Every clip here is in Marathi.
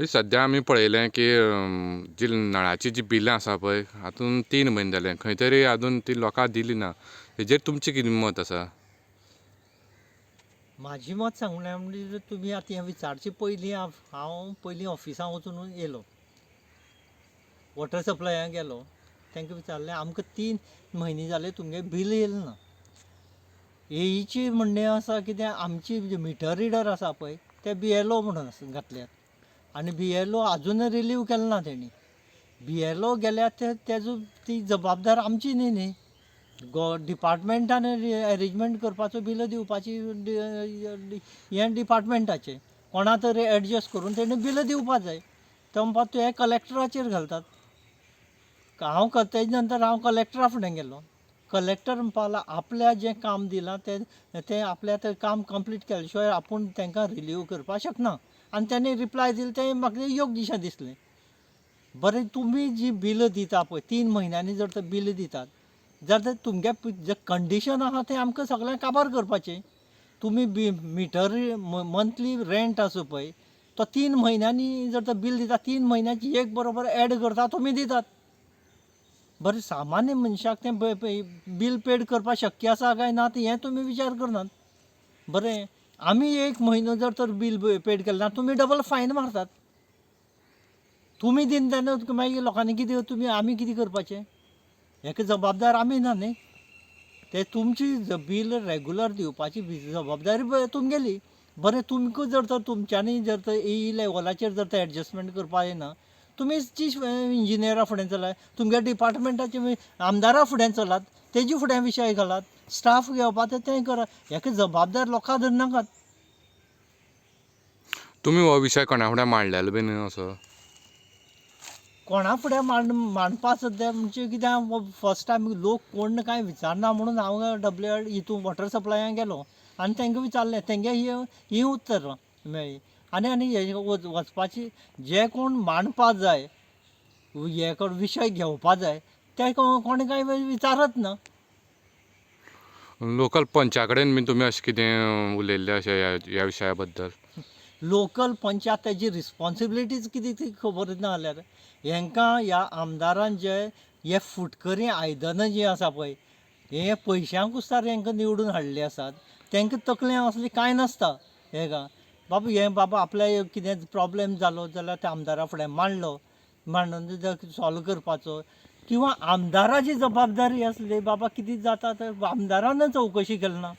सध्या आमी पळयलें की जी नळाची जी बिलां आसा पळय हातूंत 3 म्हयने जाले खंय तरी आजून ती लोकांक दिली ना. हेजेर तुमचें कितें मत आसा? माझी मत सांगणें म्हणजे तुमी आतां हें विचारचे पयलीं हांव पयलीं ऑफिसांत वचून येयलो, वॉटर सप्लायाक गेलो. तांकां विचारलें आमकां 3 म्हयने जाले तुमगे बील येयलें ना. येयची म्हणणें आसा कितें आमची मिटर रिडर आसा पळय ते BLO म्हणून घातल्यात आनी BLO आजून रिलीव केलो ना तेणी. BLO गेल्यार तेजो ती जबाबदार आमची न्ही. डिपार्टमेंटान अरेंजमेंट करपाचो बिलां दिवपाची हें डिपार्टमेंटाचें. कोणा तरी एडजस्ट करून तेणी बिलां दिवपाक जाय. तो म्हणपाक तूं हें कलेक्टराचेर घालतात. तेजे नंतर हांव कलेक्टरा फुडें गेलो. कलेक्टर म्हणपाक लागलो आपल्या जें काम दिलां तें आपल्या तें काम कंप्लीट केल्या शिवाय आपूण तांकां रिलीव करपाक शकना. आनी तेणी रिप्लाय दिलें तें म्हाका योग्यशें दिसलें. बरें तुमी जी बिलां दिता पळय 3 म्हयन्यांनी जर तर बिलां दितात जाल्यार तुमगे जें कंडिशन आसा तें आमकां सगळें काबार करपाचें. तुमी मिटर मंथली रेंट आसा पळय तो 3 म्हयन्यांनी जर तर बील दिता 3 म्हयन्याची एक बरोबर एड करता तुमी दितात. बरें सामान्य मनशाक तें बील पेड करपाक शक्य आसा काय ना हें तुमी विचार करनात. बरें आमी 1 म्हयनो जर तर बील पेड केलें ना तुमी डबल फायन मारतात. तुमी दिन तेन्ना मागीर लोकांनी कितें आमी कितें करपाचें? हेका जबाबदार आमी ना न्ही. ते तुमची बील रेगुलर दिवपाची जबाबदारी तुमगेली. बरें तुमकां जर तर तुमच्यांनी जर तर लेवलाचेर जर तर एडजस्टमेंट करपाक येना तुमी चीफ इंजिनियरा फुडें चलात, तुमगे डिपार्टमेंटाचे आमदारा फुडें चलात, तेजे फुडें विशय घालात, स्टाफ घेवपाचो तें करात. हेका जबाबदार लोकां धरनाकात. तुमी हो विशय कोणा फुडें मांडलेलो बीन असो? कोणा फुडें मांडपा सद्या म्हणजे कितें फर्स्ट टायम लोक कोण कांय विचारना म्हणून हांव हितून वॉटर सप्लायाक गेलो आनी तांकां विचारलें. तेंगे ही उत्तरां मेळ्ळी. आनी हे वचपाची जे कोण मांडपा जाय हे विशय घेवपा जाय ते कोणी कांय विचारत ना. लोकल पंचा कडेन बीन तुमी अशें कितें उलयल्लें अशें ह्या विशया बद्दल? लोकल पंचाक तेजी रिस्पॉन्सिबिलिटीज कितें ती खबर ना जाल्यार हांकां ह्या आमदारान हे फुटकरी आयदनां जीं आसा पळय हे पयशांक उसरार हांकां निवडून हाडले आसात. तांकां तकलें असलें कांय नासता. हें बाबा आपल्या कितें प्रॉब्लेम जालो जाल्यार त्या आमदारा फुडें मांडलो, मांडून सॉल्व करपाचो. किंवा आमदाराची जबाबदारी आसली बाबा कितें जाता तर आमदारान चवकशी केली ना.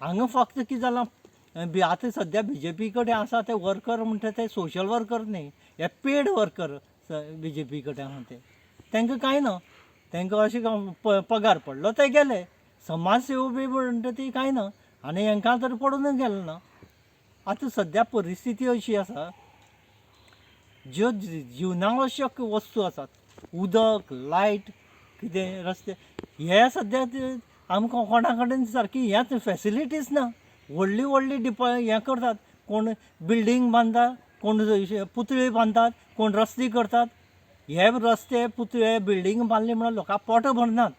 हांगा फक्त कितें जालां आतां सद्या BJP कडेन आसा ते वर्कर म्हणटा ते सोशल वर्कर न्ही, हे पेड वर्कर BJP कडेन आसा ते. तांकां कांय ना. तांकां अशें पगार पडलो ते गेले. समाज सेवा बी म्हणटा ती कांय ना. आनी हांकां तर पडूनच गेले ना. आतां सद्या परिस्थिती अशी आसा ज्यो जिवनावश्यक वस्तू आसात, उदक, लायट, कितें रस्ते, हे सद्या आमकां कोणा कडेन सारकी हेंच फेसिलिटीज ना. व्हडली हें करतात, कोण बिल्डींग बांदतात, कोण पुतळे बांदतात, कोण रस्ते करतात. हे रस्ते पुतळे बिल्डींग बांदले म्हणून लोकां पोटां भरनात.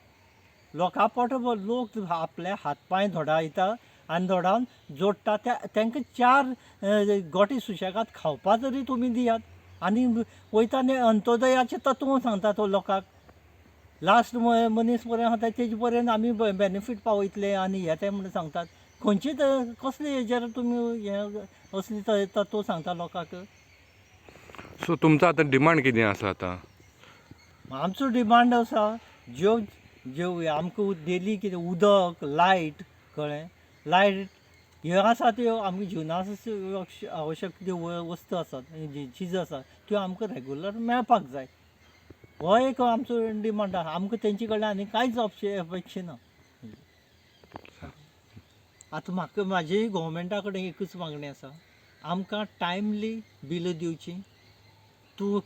लोक आपले हात पांय धोडायता आनी धोडावन जोडटा. तांकां 4 गोटे सुशेगाद खावपा तरी तुमी दियात. आनी वयता आनी अंत्योदयाचें तत्व सांगता तो लोकांक. लास्ट मनीस पर्यंत आसा तेजे पर्यंत आमी बेनिफीट पावयतले आनी हे तें म्हणून सांगतात. खंयची कसले हेजेर तुमी हें असली तत्व सांगता लोकांक? सो तुमचो आतां डिमांड कितें आसा आतां? आमचो डिमांड आसा ज्यो आमकां डेली कितें उदक, लायट, कळ्ळें, लायट ह्यो आसा त्यो आमकां जिवनाक आवश्यक ज्यो वस्तू आसात, चीज आसात त्यो आमकां रेगुलर मेळपाक जाय. हो एक आमचो डिमांड आसा. आमकां तेंचे कडल्यान आनी कांयच अपेक्षा ना. आतां म्हाजी गोवोरमेंटा कडेन एकूच मागणी आसा, आमकां टायमली बिलां दिवचीं. तूं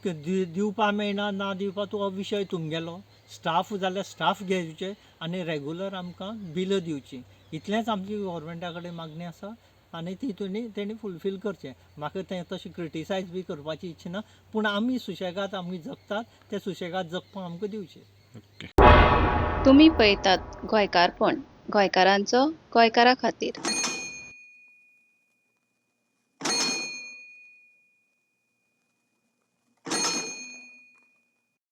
दिवपा मेळना ना दिवपा तूं हो विशय तुमगेलो. स्टाफ जाल्यार स्टाफ घेवचे आनी रेगुलर आमकां बिलां दिवचीं. इतलेंच आमची गोवोरमेंटा कडेन मागणी आसा आनी ती तेणी फुलफील करचें. म्हाका तें तशें क्रिटिसायज बी करपाची इच्छा ना, पूण आमी सुशेगाद आमी जगतात ते सुशेगाद जगपाक आमकां दिवचें. तुमी पळयतात गोंयकारपण, गोंयकारांचो गोंयकारा खातीर.